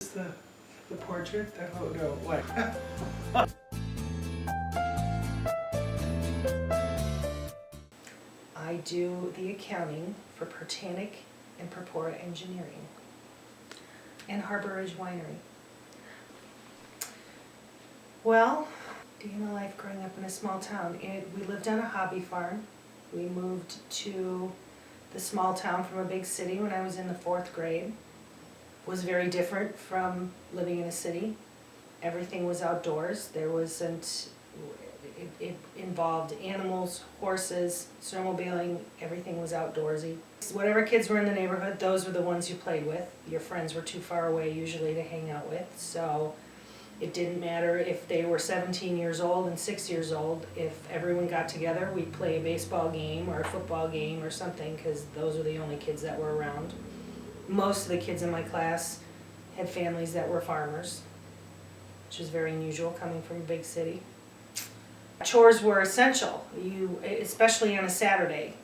The, the portrait? Oh no, what? I do the accounting for Pertanic and Purpora Engineering and Harbor Ridge Winery. Well, day in the life growing up in a small town. We lived on a hobby farm. We moved to the small town from a big city when I was in the 4th grade. Was very different from living in a city. Everything was outdoors. There wasn't, it involved animals, horses, snowmobiling, everything was outdoorsy. Whatever kids were in the neighborhood, those were the ones you played with. Your friends were too far away usually to hang out with, so it didn't matter if they were 17 years old and 6 years old. If everyone got together, we'd play a baseball game or a football game or something, because those were the only kids that were around. Most of the kids in my class had families that were farmers, which is very unusual coming from a big city. Chores were essential, especially on a Saturday.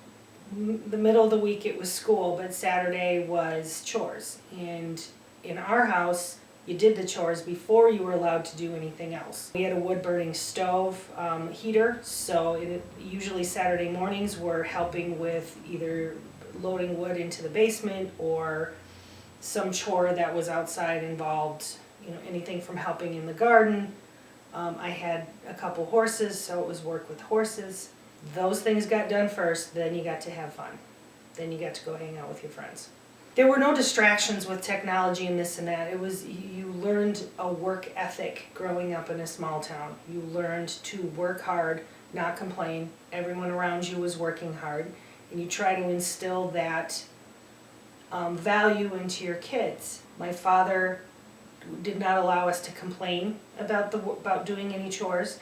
The middle of the week it was school, but Saturday was chores. And in our house, you did the chores before you were allowed to do anything else. We had a wood-burning stove heater, so usually Saturday mornings were helping with either loading wood into the basement or some chore that was outside involved, anything from helping in the garden. I had a couple horses, so it was work with horses. Those things got done first, then you got to have fun. Then you got to go hang out with your friends. There were no distractions with technology and this and that. It was, you learned a work ethic growing up in a small town. You learned to work hard, not complain. Everyone around you was working hard. And you try to instill that value into your kids. My father did not allow us to complain about doing any chores.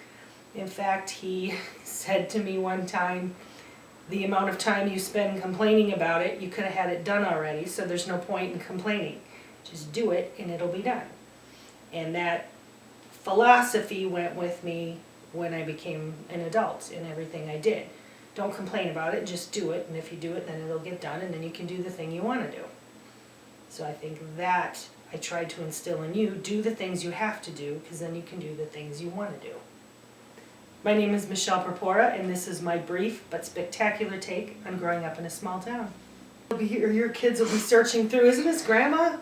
In fact, he said to me one time, the amount of time you spend complaining about it, you could have had it done already, so there's no point in complaining. Just do it and it'll be done. And that philosophy went with me when I became an adult in everything I did. Don't complain about it, just do it, and if you do it, then it'll get done, and then you can do the thing you want to do. So I think that I tried to instill in you, do the things you have to do, because then you can do the things you want to do. My name is Michelle Purpora, and this is my brief but spectacular take on growing up in a small town. Your kids will be searching through, isn't this Grandma?